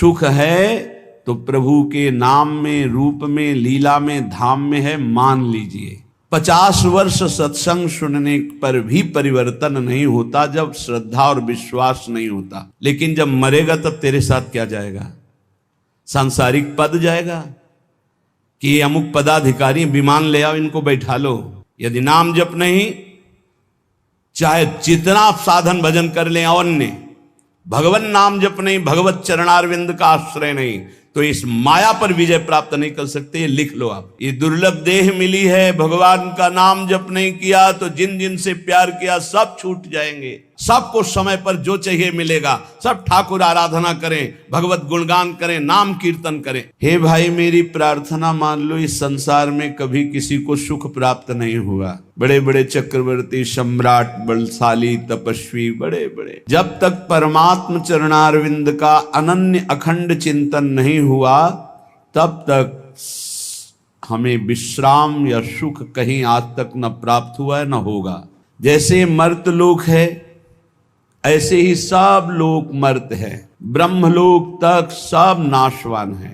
सुख है तो प्रभु के नाम में, रूप में, लीला में, धाम में है, मान लीजिए। 50 वर्ष सत्संग सुनने पर भी परिवर्तन नहीं होता जब श्रद्धा और विश्वास नहीं होता। लेकिन जब मरेगा तब तेरे साथ क्या जाएगा? सांसारिक पद जाएगा कि ये अमुक पदाधिकारी, विमान ले आओ, इनको बैठा लो। यदि नाम जप नहीं, चाहे जितना आप साधन भजन कर लें, अन्य भगवान नाम जप नहीं, भगवत चरणारविंद का आश्रय नहीं, तो इस माया पर विजय प्राप्त नहीं कर सकते। ये लिख लो आप। ये दुर्लभ देह मिली है, भगवान का नाम जप नहीं किया तो जिन जिन से प्यार किया सब छूट जाएंगे। सबको समय पर जो चाहिए मिलेगा। सब ठाकुर आराधना करें, भगवत गुणगान करें, नाम कीर्तन करें। हे भाई, मेरी प्रार्थना मान लो, इस संसार में कभी किसी को सुख प्राप्त नहीं हुआ। बड़े बड़े चक्रवर्ती, सम्राट, बलशाली, तपस्वी, बड़े बड़े, जब तक परमात्म चरणारविंद का अनन्य अखंड चिंतन नहीं हुआ तब तक हमें विश्राम या सुख कहीं आज तक न प्राप्त हुआ है, न होगा। जैसे मर्त लोक है, ऐसे ही सब लोक मर्त है। ब्रह्मलोक तक सब नाशवान है।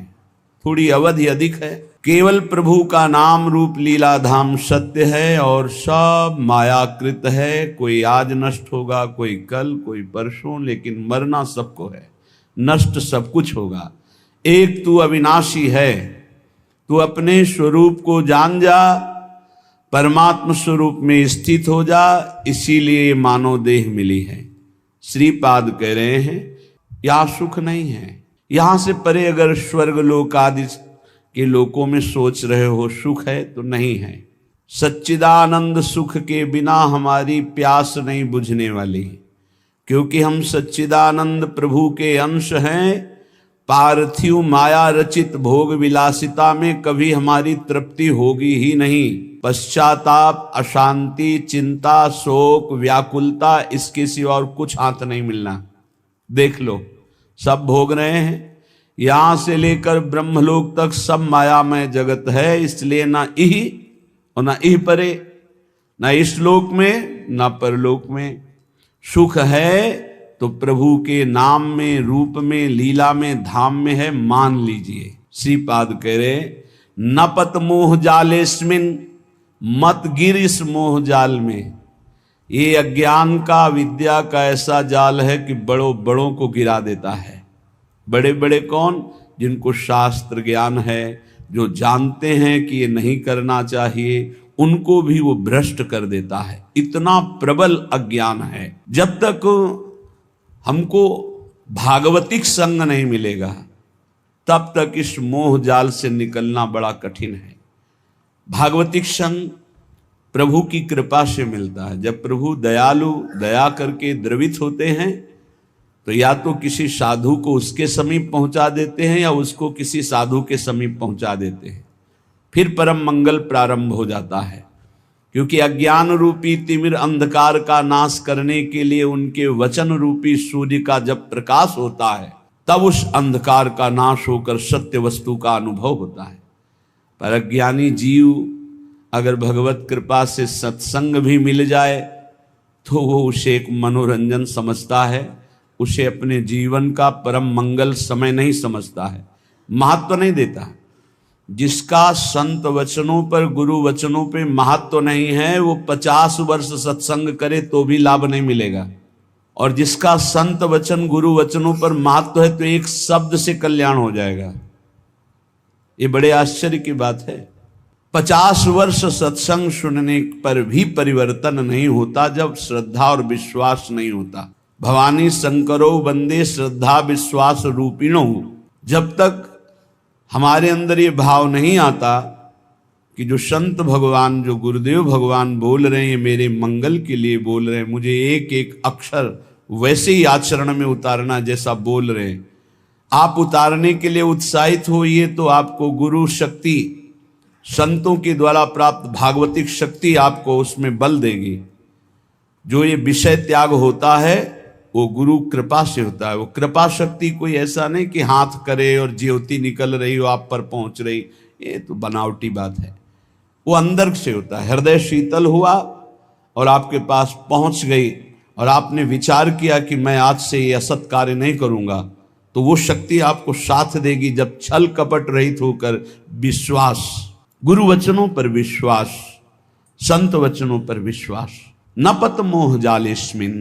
थोड़ी अवधि अधिक है। केवल प्रभु का नाम रूप लीला धाम सत्य है और सब मायाकृत है। कोई आज नष्ट होगा, कोई कल, कोई परसों, लेकिन मरना सबको है, नष्ट सब कुछ होगा। एक तू अविनाशी है। तू अपने स्वरूप को जान जा, परमात्म स्वरूप में स्थित हो जा। इसीलिए मानव देह मिली है। श्रीपाद कह रहे हैं यहां सुख नहीं है। यहां से परे अगर स्वर्ग लोक आदि के लोकों में सोच रहे हो सुख है तो नहीं है। सच्चिदानंद सुख के बिना हमारी प्यास नहीं बुझने वाली, क्योंकि हम सच्चिदानंद प्रभु के अंश हैं। पार्थिव माया रचित भोग विलासिता में कभी हमारी तृप्ति होगी ही नहीं। पश्चाताप, अशांति, चिंता, शोक, व्याकुलता, इसके सिवा और कुछ हाथ नहीं मिलना। देख लो, सब भोग रहे हैं। यहां से लेकर ब्रह्मलोक तक सब मायामय जगत है। इसलिए ना इह और ना इह परे, ना इस लोक में ना परलोक में। सुख है तो प्रभु के नाम में, रूप में, लीला में, धाम में है, मान लीजिए। श्रीपाद कह रहे नपत मोह जालेस्मिन, मत गिर इस मोह जाल में। ये अज्ञान का, विद्या का ऐसा जाल है कि बड़ों बड़ों को गिरा देता है। बड़े बड़े कौन? जिनको शास्त्र ज्ञान है, जो जानते हैं कि ये नहीं करना चाहिए, उनको भी वो भ्रष्ट कर देता है। इतना प्रबल अज्ञान है। जब तक हमको भागवतिक संग नहीं मिलेगा तब तक इस मोह जाल से निकलना बड़ा कठिन है। भागवतिक संग प्रभु की कृपा से मिलता है। जब प्रभु दयालु, दया करके द्रवित होते हैं तो या तो किसी साधु को उसके समीप पहुंचा देते हैं या उसको किसी साधु के समीप पहुंचा देते हैं। फिर परम मंगल प्रारंभ हो जाता है, क्योंकि अज्ञान रूपी तिमिर अंधकार का नाश करने के लिए उनके वचन रूपी सूर्य का जब प्रकाश होता है तब उस अंधकार का नाश होकर सत्य वस्तु का अनुभव होता है। पर अज्ञानी जीव अगर भगवत कृपा से सत्संग भी मिल जाए तो वो उसे एक मनोरंजन समझता है, उसे अपने जीवन का परम मंगल समय नहीं समझता है, महत्व नहीं देता। जिसका संत वचनों पर, गुरु वचनों पे महत्व नहीं है, वो 50 वर्ष सत्संग करे तो भी लाभ नहीं मिलेगा। और जिसका संत वचन, गुरु वचनों पर महत्व है तो एक शब्द से कल्याण हो जाएगा। ये बड़े आश्चर्य की बात है। 50 वर्ष सत्संग सुनने पर भी परिवर्तन नहीं होता जब श्रद्धा और विश्वास नहीं होता। भवानी शंकरो वंदे श्रद्धा विश्वास रूपिणो। जब तक हमारे अंदर ये भाव नहीं आता कि जो संत भगवान, जो गुरुदेव भगवान बोल रहे हैं मेरे मंगल के लिए बोल रहे हैं, मुझे एक एक अक्षर वैसे ही आचरण में उतारना जैसा बोल रहे हैं, आप उतारने के लिए उत्साहित होइए तो आपको गुरु शक्ति, संतों के द्वारा प्राप्त भागवतिक शक्ति आपको उसमें बल देगी। जो ये विषय त्याग होता है वो गुरु कृपा से होता है। वो कृपा शक्ति कोई ऐसा नहीं कि हाथ करे और ज्योति निकल रही हो आप पर पहुंच रही, ये तो बनावटी बात है। वो अंदर से होता है। हृदय शीतल हुआ और आपके पास पहुंच गई और आपने विचार किया कि मैं आज से ये असत कार्य नहीं करूंगा, तो वो शक्ति आपको साथ देगी जब छल कपट रहित होकर विश्वास, गुरु वचनों पर विश्वास, संत वचनों पर विश्वास। न पत मोह जालेस्मिन,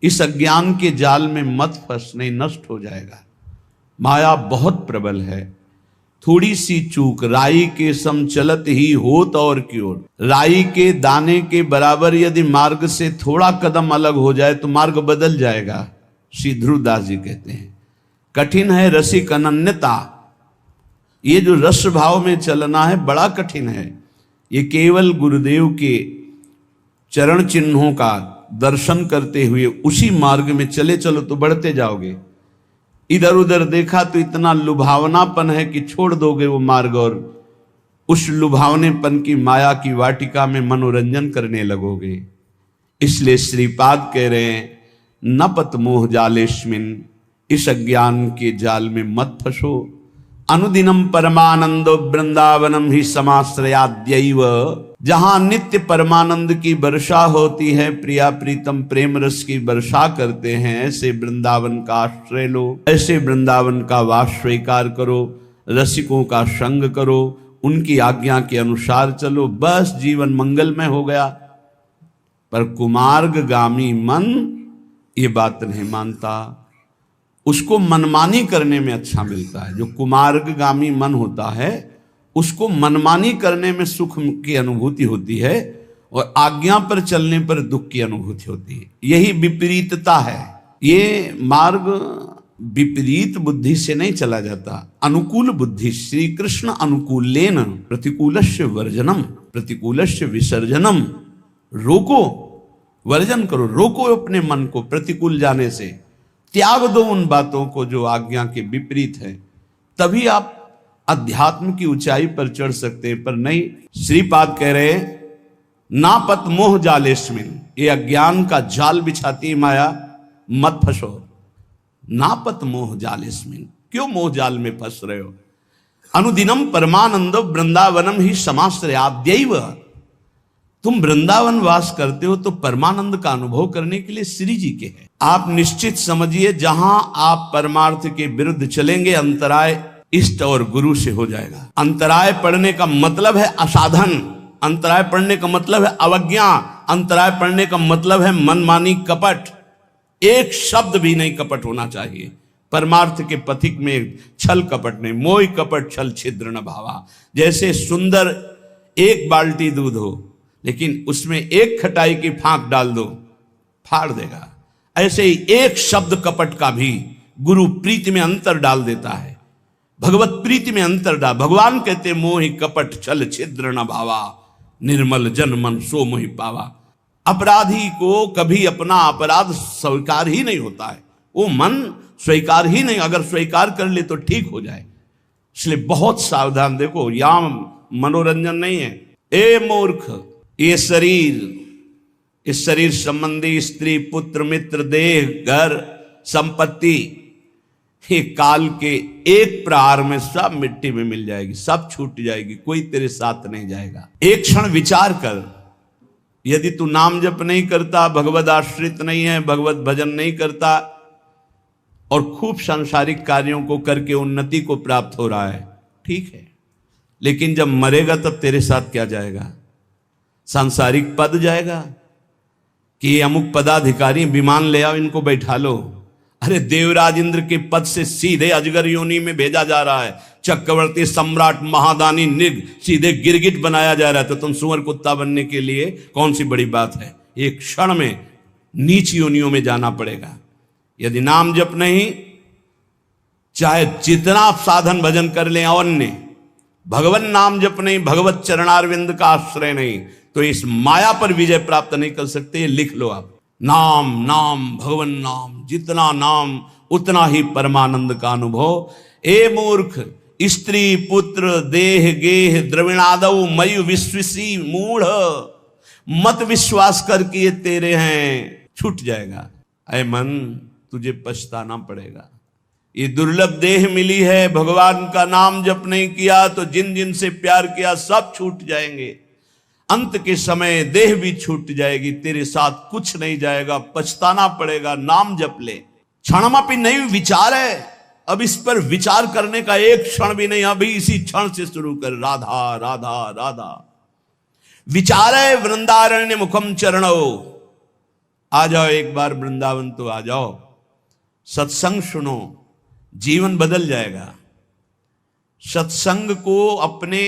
इस अज्ञान के जाल में मत फंस, नहीं नष्ट हो जाएगा। माया बहुत प्रबल है। थोड़ी सी चूक राई के सम चलत ही होत और की ओर, राई के दाने के बराबर यदि मार्ग से थोड़ा कदम अलग हो जाए तो मार्ग बदल जाएगा। श्री ध्रुवदास जी कहते हैं कठिन है रसिक अनन्यता। ये जो रस भाव में चलना है बड़ा कठिन है। ये केवल गुरुदेव के चरण चिन्हों का दर्शन करते हुए उसी मार्ग में चले चलो तो बढ़ते जाओगे। इधर उधर देखा तो इतना लुभावनापन है कि छोड़ दोगे वो मार्ग और उस लुभावनेपन की माया की वाटिका में मनोरंजन करने लगोगे। इसलिए श्रीपाद कह रहे हैं न पत मोह जालेस्मिन, इस अज्ञान के जाल में मत फंसो। अनुदिनम परमानंदो वृंदावनम ही समाश्रयाद्यैव, जहां नित्य परमानंद की वर्षा होती है, प्रिया प्रीतम प्रेम रस की वर्षा करते हैं, ऐसे वृंदावन का आश्रय लो, ऐसे वृंदावन का वास स्वीकार करो, रसिकों का संग करो, उनकी आज्ञा के अनुसार चलो, बस जीवन मंगलमय हो गया। पर कुमार्गगामी मन ये बात नहीं मानता, उसको मनमानी करने में अच्छा मिलता है। जो कुमार्गगामी मन होता है उसको मनमानी करने में सुख की अनुभूति होती है और आज्ञा पर चलने पर दुख की अनुभूति होती है। यही विपरीतता है। ये मार्ग विपरीत बुद्धि से नहीं चला जाता, अनुकूल बुद्धि। श्री कृष्ण अनुकूलेन प्रतिकूलस्य वर्जनम प्रतिकूलस्य विसर्जनम। रोको, वर्जन करो, रोको अपने मन को प्रतिकूल जाने से, त्याग दो उन बातों को जो आज्ञा के विपरीत है, तभी आप अध्यात्म की ऊंचाई पर चढ़ सकते हैं। पर नहीं, श्रीपाद कह रहे ना पत मोह जालेस्मिन, ये अज्ञान का जाल बिछाती माया, मत फंसो। ना पत मोह जालेस्मिन, क्यों मोह जाल में फंस रहे हो। अनुदिनम परमानंदो वृंदावनम ही समाश्रयाद्यैव, तुम वृंदावन वास करते हो तो परमानंद का अनुभव करने के लिए श्री जी के हैं। आप निश्चित समझिए जहां आप परमार्थ के विरुद्ध चलेंगे अंतराय इष्ट और गुरु से हो जाएगा। अंतराय पड़ने का मतलब है असाधन, अंतराय पड़ने का मतलब है अवज्ञा, अंतराय पड़ने का मतलब है मनमानी कपट। एक शब्द भी नहीं कपट होना चाहिए। परमार्थ के पथिक में छल कपट नहीं, मोह कपट छल छिद्र न भावा। जैसे सुंदर एक बाल्टी दूध हो लेकिन उसमें एक खटाई की फांक डाल दो, फाड़ देगा, ऐसे ही एक शब्द कपट का भी गुरु प्रीति में अंतर डाल देता है, भगवत प्रीति में अंतर डाल। भगवान कहते मोहि कपट छल छिद्र न भावा, निर्मल जन मन सो मोहि पावा। अपराधी को कभी अपना अपराध स्वीकार ही नहीं होता है, वो मन स्वीकार ही नहीं, अगर स्वीकार कर ले तो ठीक हो जाए। इसलिए बहुत सावधान। देखो यहां मनोरंजन नहीं है। ए मूर्ख, ये शरीर, इस शरीर संबंधी स्त्री पुत्र मित्र देह घर संपत्ति, ये काल के एक प्रहार में सब मिट्टी में मिल जाएगी, सब छूट जाएगी, कोई तेरे साथ नहीं जाएगा। एक क्षण विचार कर, यदि तू नाम जप नहीं करता, भगवत आश्रित नहीं है, भगवत भजन नहीं करता और खूब सांसारिक कार्यों को करके उन्नति को प्राप्त हो रहा है, ठीक है, लेकिन जब मरेगा तब तेरे साथ क्या जाएगा? सांसारिक पद जाएगा कि अमुक पदाधिकारी विमान ले आओ, इनको बैठा लो। अरे देवराज इंद्र के पद से सीधे अजगर योनि में भेजा जा रहा है, चक्रवर्ती सम्राट महादानी निग सीधे गिरगिट बनाया जा रहा है, तो तुम सुअर कुत्ता बनने के लिए कौन सी बड़ी बात है? एक क्षण में नीच योनियों में जाना पड़ेगा। यदि नाम जप नहीं, चाहे जितना साधन भजन कर ले अन्य, भगवान नाम जप नहीं, भगवत चरणारविंद का आश्रय नहीं, तो इस माया पर विजय प्राप्त नहीं कर सकते। ये लिख लो आप। नाम नाम भगवान नाम, जितना नाम उतना ही परमानंद का अनुभव। ए मूर्ख, स्त्री पुत्र देह गेह द्रविणादव मयु विश्वसी मूढ़, मत विश्वास कर कि ये तेरे हैं, छूट जाएगा। ऐ मन, तुझे पछताना पड़ेगा। ये दुर्लभ देह मिली है, भगवान का नाम जप नहीं किया तो जिन जिन से प्यार किया सब छूट जाएंगे। अंत के समय देह भी छूट जाएगी, तेरे साथ कुछ नहीं जाएगा, पछताना पड़ेगा। नाम जप ले, क्षणमपि नहीं विचार है। अब इस पर विचार करने का एक क्षण भी नहीं, अभी इसी क्षण से शुरू कर, राधा राधा राधा। विचारे वृंदारण्य मुखम चरणो, आ जाओ एक बार वृंदावन तो आ जाओ, सत्संग सुनो, जीवन बदल जाएगा। सत्संग को अपने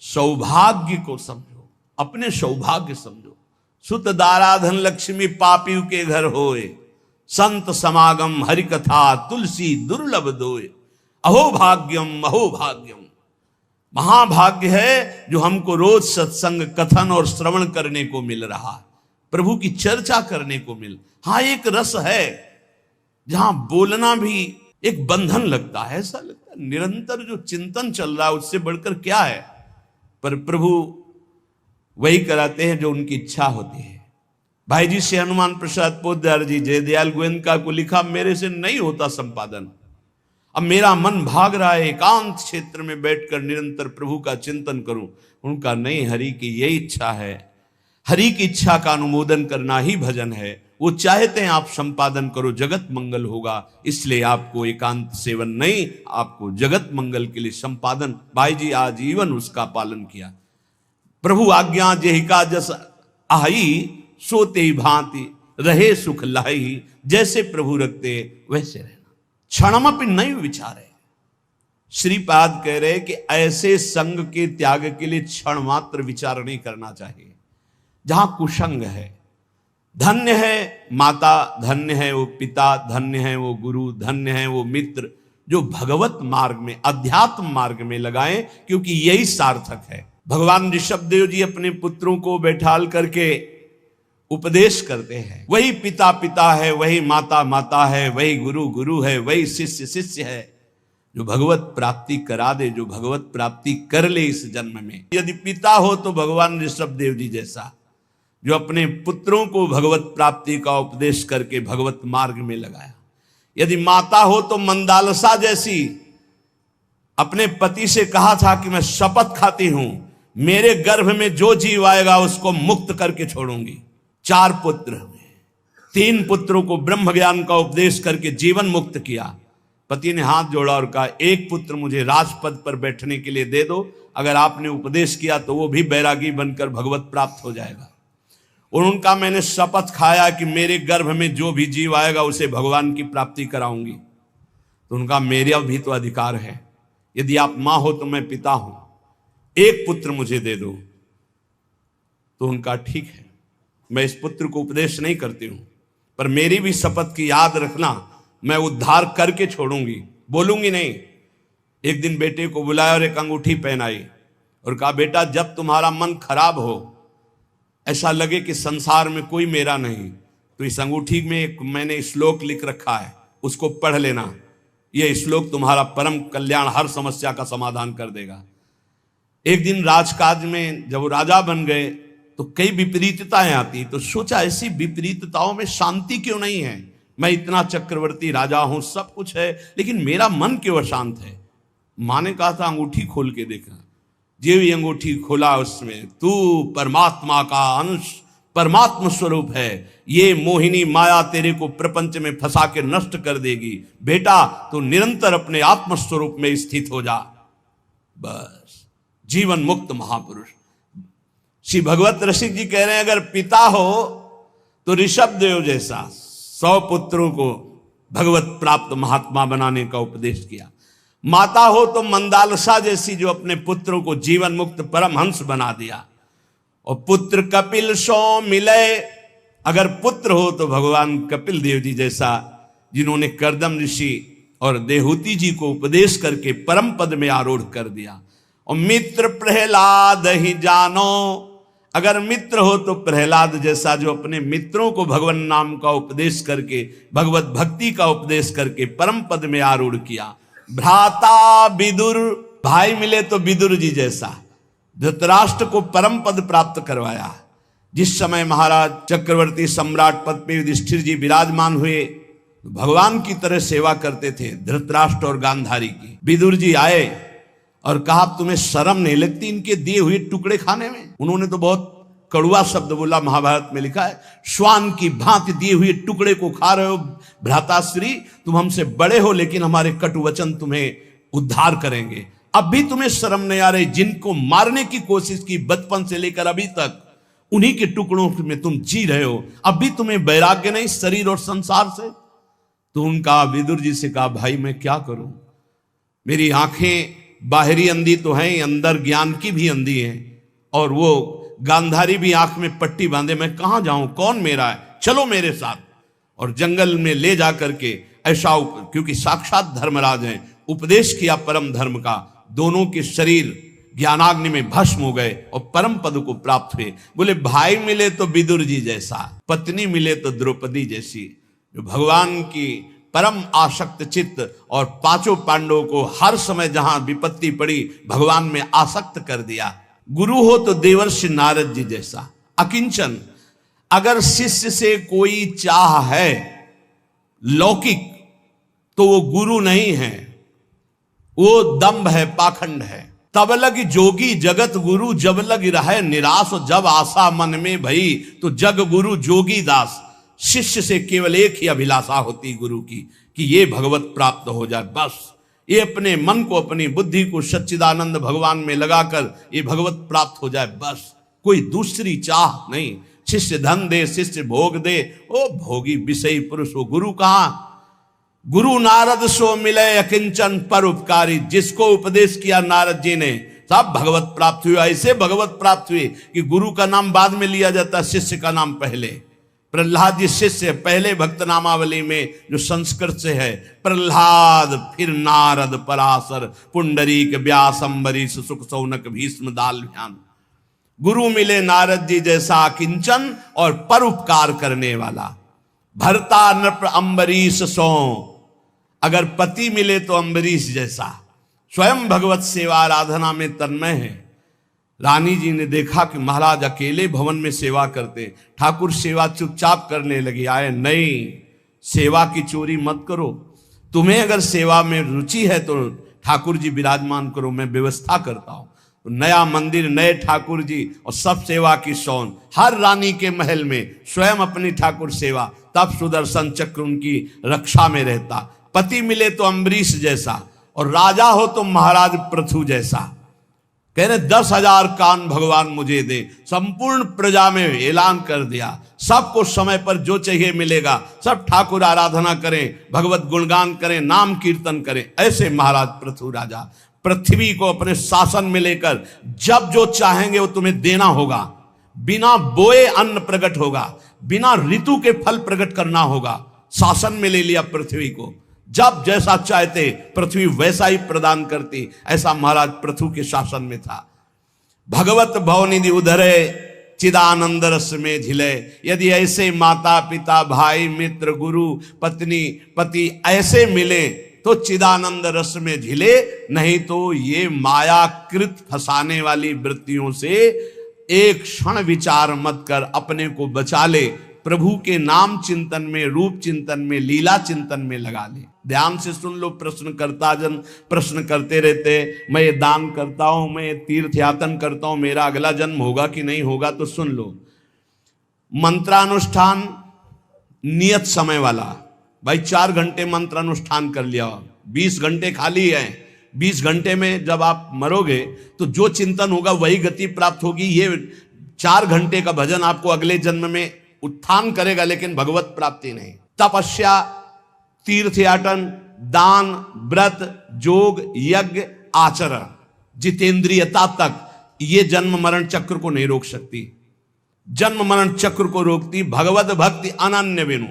सौभाग्य को समझो, अपने सौभाग्य समझो। सुत दाराधन लक्ष्मी पापी के घर होए, संत समागम हरि कथा तुलसी दुर्लभ दोए। अहो भाग्यम अहो भाग्यम, महाभाग्य है जो हमको रोज सत्संग कथन और श्रवण करने को मिल रहा है, प्रभु की चर्चा करने को मिल। हाँ, एक रस है जहां बोलना भी एक बंधन लगता है, ऐसा लगता है निरंतर जो चिंतन चल रहा है उससे बढ़कर क्या है। पर प्रभु वही कराते हैं जो उनकी इच्छा होती है। भाई जी से हनुमान प्रसाद पोद्दार जी जयदयाल गोयनका को लिखा, मेरे से नहीं होता संपादन, अब मेरा मन भाग रहा है एकांत क्षेत्र में बैठकर निरंतर प्रभु का चिंतन करूं। उनका नहीं, हरि की यही इच्छा है, हरि की इच्छा का अनुमोदन करना ही भजन है। वो चाहते हैं आप संपादन करो, जगत मंगल होगा, इसलिए आपको एकांत सेवन नहीं, आपको जगत मंगल के लिए संपादन। भाई जी आजीवन उसका पालन किया। प्रभु आज्ञा जेहिका जस आई, सोते भांति रहे सुख लाई, जैसे प्रभु रखते वैसे रहना, क्षणमपि नहीं विचारे। श्रीपाद कह रहे कि ऐसे संग के त्याग के लिए क्षण मात्र विचार नहीं करना चाहिए जहां कुसंग है। धन्य है माता, धन्य है वो पिता, धन्य है वो गुरु, धन्य है वो मित्र जो भगवत मार्ग में, अध्यात्म मार्ग में लगाएं, क्योंकि यही सार्थक है। भगवान ऋषभदेव जी अपने पुत्रों को बैठाल करके उपदेश करते हैं। वही पिता पिता है, वही माता माता है, वही गुरु गुरु है, वही शिष्य शिष्य है, जो भगवत प्राप्ति करा दे, जो भगवत प्राप्ति कर ले इस जन्म में। यदि पिता हो तो भगवान ऋषभदेव जी जैसा, जो अपने पुत्रों को भगवत प्राप्ति का उपदेश करके भगवत मार्ग में लगाया। यदि माता हो तो मंदालसा जैसी, अपने पति से कहा था कि मैं शपथ खाती हूं, मेरे गर्भ में जो जीव आएगा उसको मुक्त करके छोड़ूंगी। 4 पुत्र हुए, 3 पुत्रों को ब्रह्म ज्ञान का उपदेश करके जीवन मुक्त किया। पति ने हाथ जोड़ा और कहा, एक पुत्र मुझे राजपद पर बैठने के लिए दे दो, अगर आपने उपदेश किया तो वो भी बैरागी बनकर भगवत प्राप्त हो जाएगा। और उनका मैंने शपथ खाया कि मेरे गर्भ में जो भी जीव आएगा उसे भगवान की प्राप्ति कराऊंगी। तो उनका मेरा भी तो अधिकार है, यदि आप मां हो तो मैं पिता हूं, एक पुत्र मुझे दे दो। तो उनका ठीक है, मैं इस पुत्र को उपदेश नहीं करती हूं, पर मेरी भी शपथ की याद रखना, मैं उद्धार करके छोड़ूंगी, बोलूंगी नहीं। एक दिन बेटे को बुलाया और एक अंगूठी पहनाई और कहा, बेटा जब तुम्हारा मन खराब हो, ऐसा लगे कि संसार में कोई मेरा नहीं, तो इस अंगूठी में एक मैंने श्लोक लिख रखा है, उसको पढ़ लेना। यह श्लोक तुम्हारा परम कल्याण, हर समस्या का समाधान कर देगा। एक दिन राजकाज में जब वो राजा बन गए तो कई विपरीतताएं आती, तो सोचा ऐसी विपरीतताओं में शांति क्यों नहीं है। मैं इतना चक्रवर्ती राजा हूं, सब कुछ है, लेकिन मेरा मन क्यों अशांत है। माँ ने कहा था अंगूठी खोल के देखा। जो भी अंगूठी खोला उसमें तू परमात्मा का अंश, परमात्मा स्वरूप है, ये मोहिनी माया तेरे को प्रपंच में फंसा के नष्ट कर देगी। बेटा तो निरंतर अपने आत्म स्वरूप में स्थित हो जा, बस जीवन मुक्त महापुरुष। श्री भगवत रसिक जी कह रहे हैं, अगर पिता हो तो ऋषभदेव जैसा 100 पुत्रों को भगवत प्राप्त महात्मा बनाने का उपदेश किया। माता हो तो मंदालसा जैसी, जो अपने पुत्रों को जीवन मुक्त परमहंस बना दिया। और पुत्र कपिल सो मिले, अगर पुत्र हो तो भगवान कपिल देव जी जैसा, जिन्होंने कर्दम ऋषि और देहूति जी को उपदेश करके परम पद में आरूढ़ कर दिया। और मित्र प्रहलाद ही जानो, अगर मित्र हो तो प्रहलाद जैसा, जो अपने मित्रों को भगवान नाम का उपदेश करके, भगवत भक्ति का उपदेश करके परम पद में आरूढ़ किया। भ्राता विदुर, भाई मिले तो विदुर जी जैसा, धृतराष्ट्र को परम पद प्राप्त करवाया। जिस समय महाराज चक्रवर्ती सम्राट पद पे युधिष्ठिर जी विराजमान हुए, भगवान की तरह सेवा करते थे धृतराष्ट्र और गांधारी की। विदुर जी आए और कहा, तुम्हें शर्म नहीं लगती इनके दिए हुए टुकड़े खाने में? उन्होंने तो बहुत कड़ुआ शब्द बोला, महाभारत में लिखा है, श्वान की भांति दिए हुए टुकड़े को खा रहे हो भ्राताश्री, तुम हमसे बड़े हो लेकिन हमारे कटु वचन तुम्हें उद्धार करेंगे। अब भी तुम्हें शर्म नहीं आ रही? जिनको मारने की कोशिश की बचपन से लेकर अभी तक, उन्हीं के टुकड़ों में तुम जी रहे हो, अब भी तुम्हें वैराग्य नहीं शरीर और संसार से? तो उनका विदुर जी से कहा, भाई मैं क्या करूं, मेरी आंखें बाहरी अंधी तो हैं, अंदर ज्ञान की भी अंधी है, और वो गांधारी भी आंख में पट्टी बांधे, मैं कहां जाऊं, कौन मेरा है, चलो मेरे साथ। और जंगल में ले जा करके ऐसा, क्योंकि साक्षात धर्मराज हैं, उपदेश किया परम धर्म का, दोनों के शरीर ज्ञानाग्नि में भस्म हो गए और परम पद को प्राप्त हुए। बोले भाई मिले तो विदुर जी जैसा, पत्नी मिले तो द्रौपदी जैसी, जो भगवान की परम आसक्त चित्त, और पांचों पांडवों को हर समय जहां विपत्ति पड़ी भगवान में आसक्त कर दिया। गुरु हो तो देवर्षि नारद जी जैसा, अकिंचन। अगर शिष्य से कोई चाह है लौकिक तो वो गुरु नहीं है, वो दंभ है, पाखंड है। तब लग जोगी जगत गुरु, जब लग रहे निराश, जब आशा मन में भई तो जग गुरु जोगी दास। शिष्य से केवल एक ही अभिलाषा होती गुरु की, कि ये भगवत प्राप्त हो जाए, बस ये अपने मन को, अपनी बुद्धि को सच्चिदानंद भगवान में लगाकर ये भगवत प्राप्त हो जाए, बस कोई दूसरी चाह नहीं। शिष्य धन दे, शिष्य भोग दे, ओ भोगी विषयी पुरुष हो गुरु कहां? गुरु नारद सो मिले अकिंचन पर उपकारी। जिसको उपदेश किया नारद जी ने सब भगवत प्राप्त हुए। ऐसे भगवत प्राप्त हुए कि गुरु का नाम बाद में लिया जाता, शिष्य का नाम पहले। प्रहलाद जी शिष्य, पहले भक्त नामावली में जो संस्कृत से है, प्रहलाद, फिर नारद, पराशर, पुंडरीक, व्यास, अम्बरीश, सुख, सौनक, भीष्म, दाल्भ्यान। गुरु मिले नारद जी जैसा किंचन और परोपकार करने वाला। भरता नृप अम्बरीश सो, अगर पति मिले तो अम्बरीश जैसा, स्वयं भगवत सेवा आराधना में तन्मय है। रानी जी ने देखा कि महाराज अकेले भवन में सेवा करते, ठाकुर सेवा चुपचाप करने लगी। आए, नहीं, सेवा की चोरी मत करो, तुम्हें अगर सेवा में रुचि है तो ठाकुर जी विराजमान करो, मैं व्यवस्था करता हूं। तो नया मंदिर, नए ठाकुर जी और सब सेवा की शौन, हर रानी के महल में स्वयं अपनी ठाकुर सेवा, तब सुदर्शन चक्र उनकी रक्षा में रहता। पति मिले तो अम्बरीश जैसा, और राजा हो तो महाराज पृथु जैसा। कह रहे 10,000 कान भगवान मुझे दे, संपूर्ण प्रजा में ऐलान कर दिया, सबको समय पर जो चाहिए मिलेगा, सब ठाकुर आराधना करें, भगवत गुणगान करें, नाम कीर्तन करें। ऐसे महाराज पृथु राजा पृथ्वी को अपने शासन में लेकर जब जो चाहेंगे वो तुम्हें देना होगा। बिना बोए अन्न प्रकट होगा, बिना ऋतु के फल प्रकट करना होगा। शासन में ले लिया पृथ्वी को, जब जैसा चाहते पृथ्वी वैसा ही प्रदान करती। ऐसा महाराज पृथु के शासन में था। भगवत भवनिधि उधरे चिदानंद रस में झिले। यदि ऐसे माता पिता भाई मित्र गुरु पत्नी पति ऐसे मिले तो चिदानंद रस में झिले, नहीं तो ये मायाकृत फंसाने वाली वृत्तियों से एक क्षण विचार मत कर, अपने को बचा ले। प्रभु के नाम चिंतन में, रूप चिंतन में, लीला चिंतन में लगा ले। ध्यान से सुन लो। प्रश्नकर्ता जन प्रश्न करते रहते, मैं ये दान करता हूं, मैं ये तीर्थ यातन करता हूं, मेरा अगला जन्म होगा कि नहीं होगा? तो सुन लो, मंत्रानुष्ठान नियत समय वाला, भाई 4 घंटे मंत्रानुष्ठान कर लिया, 20 घंटे खाली है। 20 घंटे में जब आप मरोगे तो जो चिंतन होगा वही गति प्राप्त होगी। ये 4 घंटे का भजन आपको अगले जन्म में उत्थान करेगा, लेकिन भगवत प्राप्ति नहीं। तपस्या, तीर्थयाटन, दान, व्रत, जोग, यज्ञ, आचरण, जितेंद्रियता तक ये जन्म मरण चक्र को नहीं रोक सकती। जन्म मरण चक्र को रोकती भगवत भक्ति अनन्य बिनु।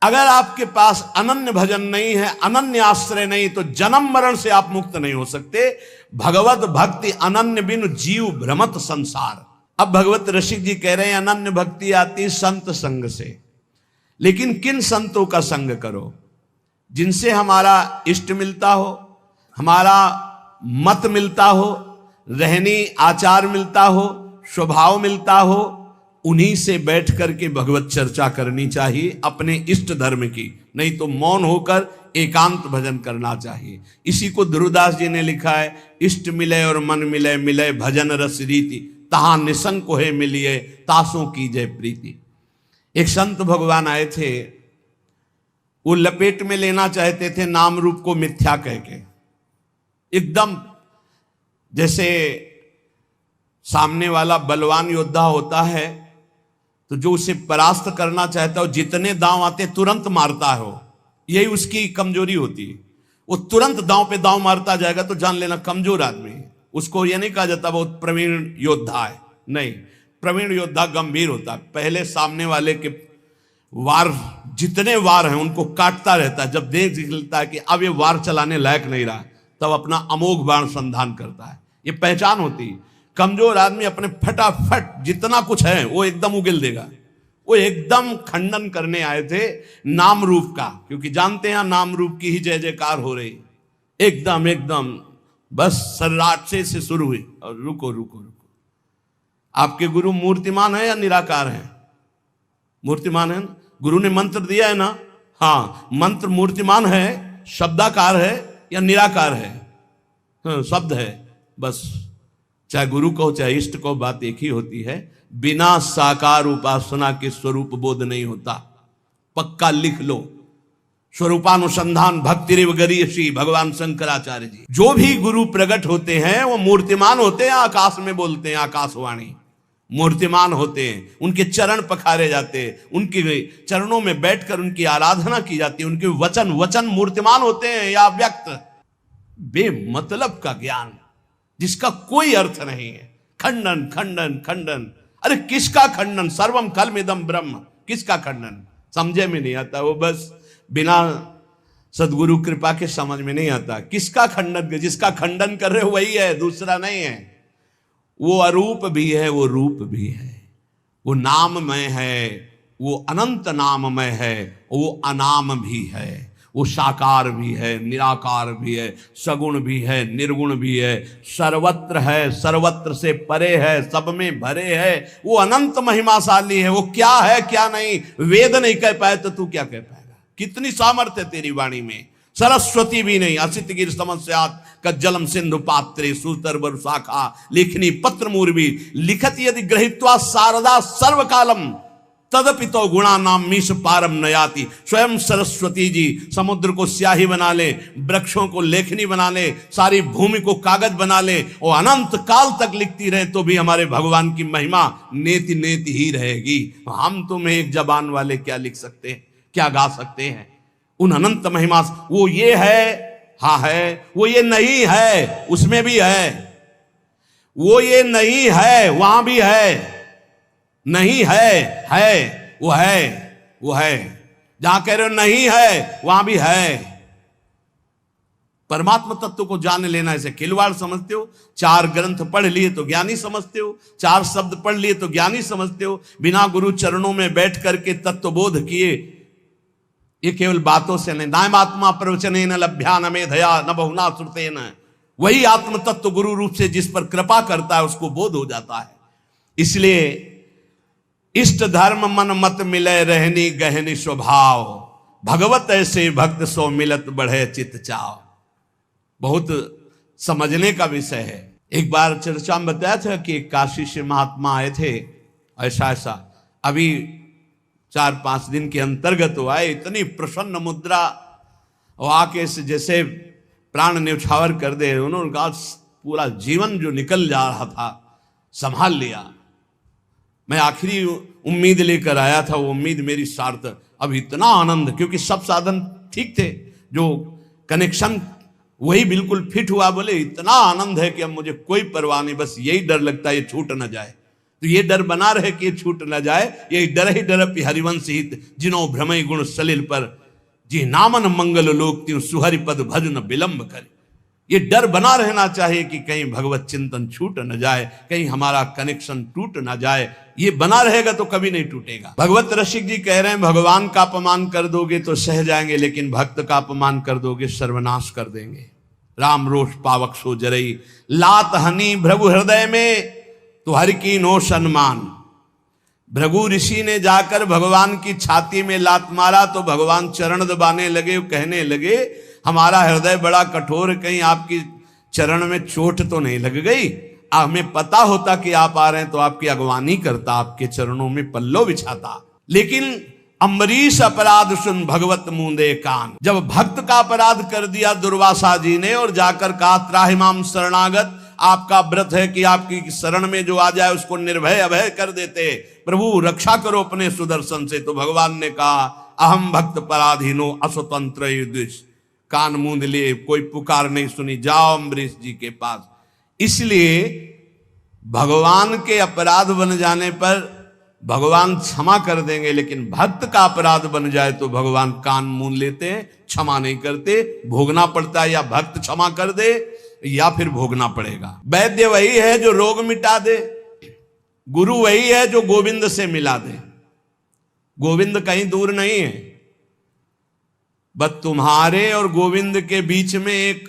अगर आपके पास अनन्य भजन नहीं है, अनन्य आश्रय नहीं, तो जन्म मरण से आप मुक्त नहीं हो सकते। भगवत भक्ति अनन्य बिनु जीव भ्रमत संसार। अब भगवत रसिक जी कह रहे हैं अनन्य भक्ति आती संत संग से, लेकिन किन संतों का संग करो? जिनसे हमारा इष्ट मिलता हो, हमारा मत मिलता हो, रहनी आचार मिलता हो, स्वभाव मिलता हो, उन्हीं से बैठ करके भगवत चर्चा करनी चाहिए अपने इष्ट धर्म की। नहीं तो मौन होकर एकांत भजन करना चाहिए। इसी को ध्रुवदास जी ने लिखा है, इष्ट मिले और मन मिले, मिले भजन रस रीति, तहां निसंक है मिलिए तासों की जय प्रीति। एक संत भगवान आए थे, वो लपेट में लेना चाहते थे नाम रूप को मिथ्या कह के, एकदम जैसे सामने वाला बलवान योद्धा होता है तो जो उसे परास्त करना चाहता है, जितने दांव आते तुरंत मारता है, यही उसकी कमजोरी होती है। वो तुरंत दांव पे दांव मारता जाएगा तो जान लेना कमजोर आदमी है। उसको ये नहीं कहा जाता बहुत प्रवीण योद्धा है, नहीं, प्रवीण योद्धा गंभीर होता है। पहले सामने वाले के वार, जितने वार हैं उनको काटता रहता है। जब देख लेता है कि अब ये वार चलाने लायक नहीं रहा, तब अपना अमोघ बाण संधान करता है। ये पहचान होती है। कमजोर आदमी अपने फटाफट जितना कुछ है वो एकदम उगिल देगा। वो एकदम खंडन करने आए थे नाम रूप का, क्योंकि जानते हैं नाम रूप की ही जय जयकार हो रही। एकदम एकदम बस सर्राटे से शुरू हुई और रुको रुको रुको। आपके गुरु मूर्तिमान है या निराकार है? मूर्तिमान है ना। गुरु ने मंत्र दिया है ना, हाँ, मंत्र मूर्तिमान है, शब्दाकार है या निराकार है? हाँ, शब्द है बस। चाहे गुरु को चाहे इष्ट को, बात एक ही होती है। बिना साकार उपासना के स्वरूप बोध नहीं होता। पक्का लिख लो। स्वरूपानुसंधान भक्तिरिव गरीयसी, भगवान शंकराचार्य जी। जो भी गुरु प्रकट होते हैं वो मूर्तिमान होते हैं, आकाश में बोलते हैं, आकाशवाणी मूर्तिमान होते हैं। उनके चरण पखारे जाते हैं, उनके चरणों में बैठकर उनकी आराधना की जाती है। उनके वचन मूर्तिमान होते हैं या व्यक्त बेमतलब का ज्ञान जिसका कोई अर्थ नहीं है। खंडन खंडन खंडन, अरे किसका खंडन? सर्वम कलमिदम ब्रह्म, किसका खंडन? समझे में नहीं आता। वो बस बिना सदगुरु कृपा के समझ में नहीं आता। किसका खंडन? जिसका खंडन कर रहे हो वही है, दूसरा नहीं है। वो अरूप भी है, वो रूप भी है, वो नाममय है, वो अनंत नाममय है, वो अनाम भी है, वो साकार भी है, निराकार भी है, सगुण भी है, निर्गुण भी है, सर्वत्र है, सर्वत्र से परे है, सब में भरे है। वो अनंत महिमाशाली है। वो क्या है क्या नहीं वेद नहीं कह पाए तो तू क्या कह पाएगा? कितनी सामर्थ्य तेरी वाणी में। सरस्वती भी नहीं, असित गिर समस्यात कज्जलम सिंधु पात्रे सुतर बर शाखा लेखनी पत्र मूर्वी लिखत यदि ग्रहित्वा शारदा सर्वकालम तदपितो गुणा नाम मीश पारम नयाति। स्वयं सरस्वती जी समुद्र को स्याही बना ले, वृक्षों को लेखनी बना ले, सारी भूमि को कागज बना ले और अनंत काल तक लिखती रहे तो भी हमारे भगवान की महिमा नेति नेति ही रहेगी। हम तुम्हें एक जबान वाले क्या लिख सकते हैं, क्या गा सकते हैं उन अनंत महिमा? वो ये है, हाँ है, वो ये नहीं है, उसमें भी है। वो ये नहीं है, वहां भी है। नहीं है, वो है, वो है। जहां कह रहे हो नहीं है वहां भी है। परमात्मा तत्व को जान लेना ऐसे खिलवाड़ समझते हो? 4 ग्रंथ पढ़ लिए तो ज्ञानी समझते हो, 4 शब्द पढ़ लिए तो ज्ञानी समझते हो। बिना गुरु चरणों में बैठ करके तत्वबोध किए, ये केवल बातों से नहीं। नायम आत्मा प्रवचने न लभ्या न मेधया न बहुना श्रुते न। वही आत्म तत्व गुरु रूप से जिस पर कृपा करता है उसको बोध हो जाता है। इसलिए इष्ट धर्म मन मत मिले रहनी गहनी स्वभाव, भगवत ऐसे भक्त सो मिलत बढ़े चित चाव। बहुत समझने का विषय है। एक बार चर्चा में बताया था कि काशी से महात्मा आए थे, ऐसा अभी 4-5 दिन के अंतर्गत वो आए, इतनी प्रसन्न मुद्रा और आके से जैसे प्राण न्यौछावर कर दे। उन्होंने कहा पूरा जीवन जो निकल जा रहा था संभाल लिया। मैं आखिरी उम्मीद लेकर आया था, वो उम्मीद मेरी सार्थक। अब इतना आनंद, क्योंकि सब साधन ठीक थे, जो कनेक्शन वही बिल्कुल फिट हुआ। बोले इतना आनंद है कि अब मुझे कोई परवाह नहीं, बस यही डर लगता है ये छूट न जाए। तो ये डर बना रहे कि ये छूट न जाए। ये डर ही डर हरिवंश हित जिनो भ्रमय गुण सलिल पर जी नामन मंगल लोक त्यों सुहरि पद भजन विलंब कर। ये डर बना रहना चाहिए कि कहीं भगवत चिंतन छूट न जाए, कहीं हमारा कनेक्शन टूट न जाए। ये बना रहेगा तो कभी नहीं टूटेगा। भगवत रसिक जी कह रहे हैं भगवान का अपमान कर दोगे तो सह जाएंगे, लेकिन भक्त का अपमान कर दोगे सर्वनाश कर देंगे। राम रोष पावक सो जरई लात हनी भृगु हृदय में तो हर की नो सम्मान। भृगु ऋषि ने जाकर भगवान की छाती में लात मारा तो भगवान चरण दबाने लगे, कहने लगे हमारा हृदय बड़ा कठोर, कहीं आपकी चरण में चोट तो नहीं लग गई? हमें पता होता कि आप आ रहे हैं तो आपकी अगवानी करता, आपके चरणों में पल्लो बिछाता। लेकिन अम्बरीश अपराध सुन भगवत मूंदे कान, जब भक्त का अपराध कर दिया दुर्वासा जी ने और जाकर कहा त्राहिमाम शरणागत, आपका व्रत है कि आपकी शरण में जो आ जाए उसको निर्भय अभय कर देते, प्रभु रक्षा करो अपने सुदर्शन से। तो भगवान ने कहा अहम भक्त पराधीनो अस्वतंत्र युधिष, कान मूंद लिए, कोई पुकार नहीं सुनी, जाओ अम्बरीश जी के पास। इसलिए भगवान के अपराध बन जाने पर भगवान क्षमा कर देंगे, लेकिन भक्त का अपराध बन जाए तो भगवान कान मूंद लेते हैं, क्षमा नहीं करते, भोगना पड़ता है। या भक्त क्षमा कर दे या फिर भोगना पड़ेगा। वैद्य वही है जो रोग मिटा दे, गुरु वही है जो गोविंद से मिला दे। गोविंद कहीं दूर नहीं है, बस तुम्हारे और गोविंद के बीच में एक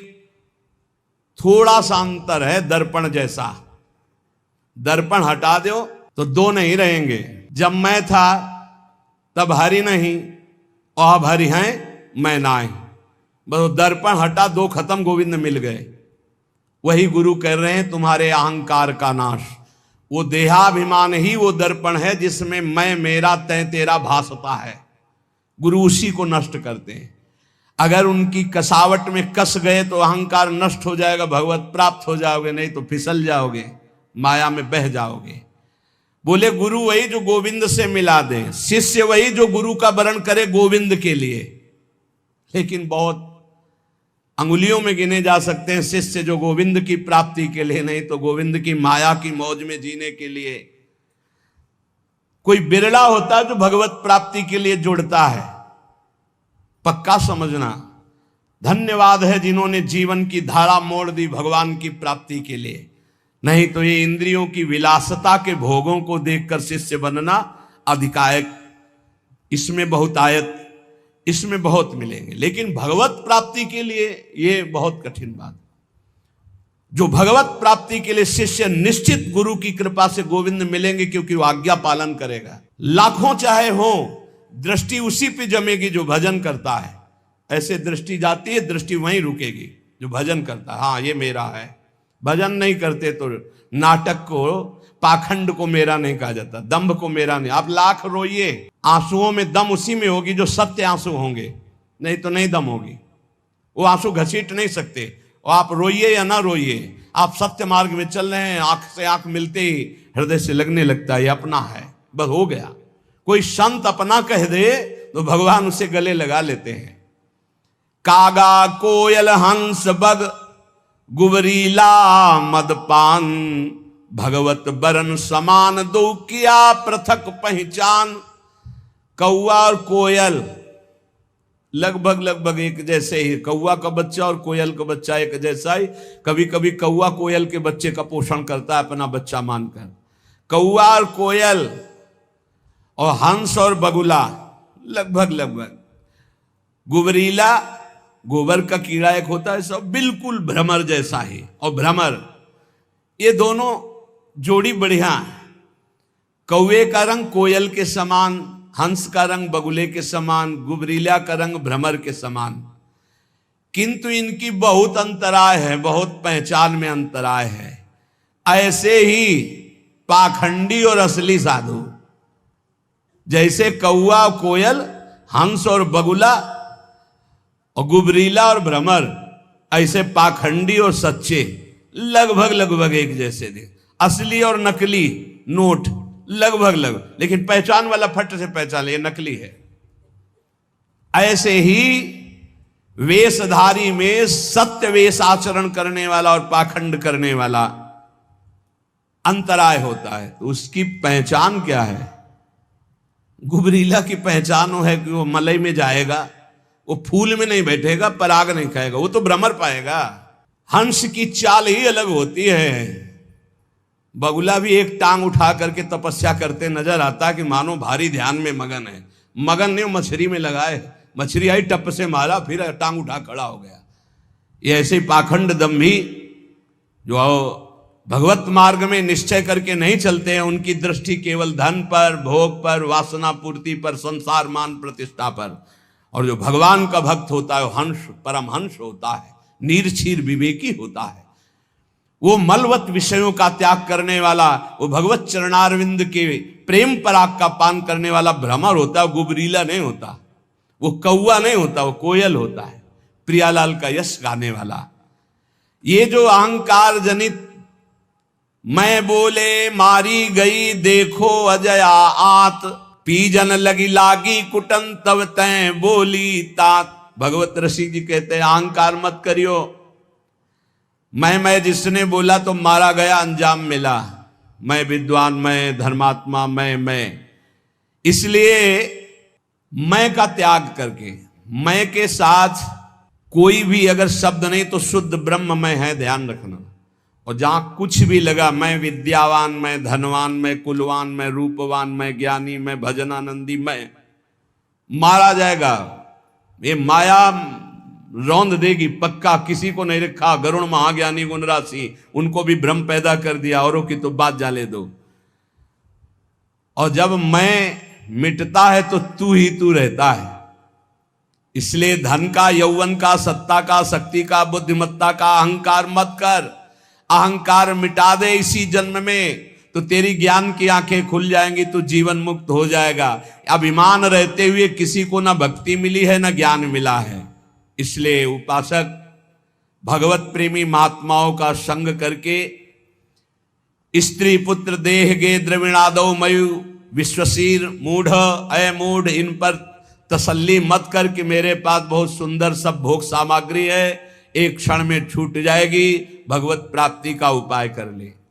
थोड़ा सा अंतर है, दर्पण जैसा। दर्पण हटा दो तो दो नहीं रहेंगे। जब मैं था तब हरि नहीं, और अब हरि हैं मैं नाई। बस दर्पण हटा, दो खत्म, गोविंद मिल गए। वही गुरु कह रहे हैं तुम्हारे अहंकार का नाश। वो देहाभिमान ही वो दर्पण है जिसमें मैं मेरा तय तेरा भासता है। गुरु उसी को नष्ट करते हैं। अगर उनकी कसावट में कस गए तो अहंकार नष्ट हो जाएगा, भगवत प्राप्त हो जाओगे, नहीं तो फिसल जाओगे, माया में बह जाओगे। बोले गुरु वही जो गोविंद से मिला दे, शिष्य वही जो गुरु का वरण करे गोविंद के लिए। लेकिन बहुत अंगुलियों में गिने जा सकते हैं शिष्य जो गोविंद की प्राप्ति के लिए, नहीं तो गोविंद की माया की मौज में जीने के लिए। कोई बिरला होता है जो भगवत प्राप्ति के लिए जुड़ता है। पक्का समझना, धन्यवाद है जिन्होंने जीवन की धारा मोड़ दी भगवान की प्राप्ति के लिए। नहीं तो ये इंद्रियों की विलासता के भोगों को देखकर शिष्य बनना अधिकायक, इसमें बहुतायत, इसमें बहुत मिलेंगे। लेकिन भगवत प्राप्ति के लिए ये बहुत कठिन बात। जो भगवत प्राप्ति के लिए शिष्य निश्चित गुरु की कृपा से गोविंद मिलेंगे, क्योंकि वो आज्ञा पालन करेगा। लाखों चाहे हो, दृष्टि उसी पे जमेगी जो भजन करता है। ऐसे दृष्टि जाती है, दृष्टि वहीं रुकेगी जो भजन करता है। हाँ ये मेरा है। भजन नहीं करते तो नाटक को, पाखंड को मेरा नहीं कहा जाता, दंभ को मेरा नहीं। आप लाख रोइए, आंसुओं में दम उसी में होगी जो सत्य आंसू होंगे, नहीं तो नहीं दम होगी। वो आंसू घसीट नहीं सकते। और आप रोइए या ना रोइए, आप सत्य मार्ग में चल रहे हैं, आंख से आंख मिलते ही हृदय से लगने लगता है ये अपना है, बस हो गया। कोई संत अपना कह दे तो भगवान उसे गले लगा लेते हैं। कागा कोयल हंस बग गुबरीला मदपान, भगवत बरन समान दो किया पृथक पहचान। कौआ और कोयल लगभग एक जैसे ही, कौआ का बच्चा और कोयल का बच्चा एक जैसा ही। कभी कभी कौआ कोयल के बच्चे का पोषण करता है अपना बच्चा मानकर। कौआ और कोयल और हंस और बगुला लगभग। गुबरीला, गोबर का कीड़ा एक होता है, सब बिल्कुल भ्रमर जैसा ही। और भ्रमर, ये दोनों जोड़ी बढ़िया है। कौवे का रंग कोयल के समान, हंस का रंग बगुले के समान, गुबरीला का रंग भ्रमर के समान। किंतु इनकी बहुत अंतराय है, बहुत पहचान में अंतराय है। ऐसे ही पाखंडी और असली साधु, जैसे कौआ कोयल, हंस और बगुला और गुबरीला और भ्रमर, ऐसे पाखंडी और सच्चे लगभग एक जैसे थे। असली और नकली नोट लगभग, लेकिन पहचान वाला फट से पहचान ये नकली है। ऐसे ही वेशधारी में सत्य वेश आचरण करने वाला और पाखंड करने वाला अंतराय होता है। तो उसकी पहचान क्या है? गुबरीला की पहचान वो है कि वो मलई में जाएगा, वो फूल में नहीं बैठेगा, पराग नहीं खाएगा, वो तो भ्रमर पाएगा। हंस की चाल ही अलग होती है। बगुला भी एक टांग उठा करके तपस्या करते नजर आता है कि मानो भारी ध्यान में मगन है। मगन नहीं, मछली में लगाए, मछली आई टप से मारा, फिर टांग उठा खड़ा हो गया। ये ऐसे पाखंड दम्भी जो भगवत मार्ग में निश्चय करके नहीं चलते हैं, उनकी दृष्टि केवल धन पर, भोग पर, वासना पूर्ति पर, संसार मान प्रतिष्ठा पर। और जो भगवान का भक्त होता है वो हंस, परमहंस होता है, नीरछीर विवेकी होता है। वो मलवत विषयों का त्याग करने वाला, वो भगवत चरणारविंद के प्रेम पराग का पान करने वाला भ्रमर होता है, गुबरीला नहीं होता, वो कौवा नहीं होता, वो कोयल होता है, प्रियालाल का यश गाने वाला। ये जो अहंकार जनित मैं बोले मारी गई देखो अजया आत, पीजन लगी लागी कुटन तब तय बोली तात। भगवत ऋषि जी कहते हैं अहंकार मत करियो, मैं जिसने बोला तो मारा गया, अंजाम मिला, मैं विद्वान, मैं धर्मात्मा, मैं। इसलिए मैं का त्याग करके, मैं के साथ कोई भी अगर शब्द नहीं तो शुद्ध ब्रह्म में है, ध्यान रखना। और जहां कुछ भी लगा, मैं विद्यावान, मैं धनवान, मैं कुलवान, मैं रूपवान, मैं ज्ञानी, मैं भजनानंदी, मैं, मारा जाएगा। ये माया रौंद देगी पक्का। किसी को नहीं रखा, गरुण महाज्ञानी गुण राशि, उनको भी भ्रम पैदा कर दिया, औरों की तो बात जाले दो। और जब मैं मिटता है तो तू ही तू रहता है। इसलिए धन का, यौवन का, सत्ता का, शक्ति का, बुद्धिमत्ता का अहंकार मत कर। अहंकार मिटा दे इसी जन्म में तो तेरी ज्ञान की आंखें खुल जाएंगी, तू जीवन मुक्त हो जाएगा। अभिमान रहते हुए किसी को ना भक्ति मिली है ना ज्ञान मिला है। इसलिए उपासक भगवत प्रेमी महात्माओं का संग करके स्त्री पुत्र देह गे द्रविणादो मयु विश्वशीर मूढ़ अय मूढ़, इन पर तसल्ली मत कर कि मेरे पास बहुत सुंदर सब भोग सामग्री है, एक क्षण में छूट जाएगी। भगवत प्राप्ति का उपाय कर ले।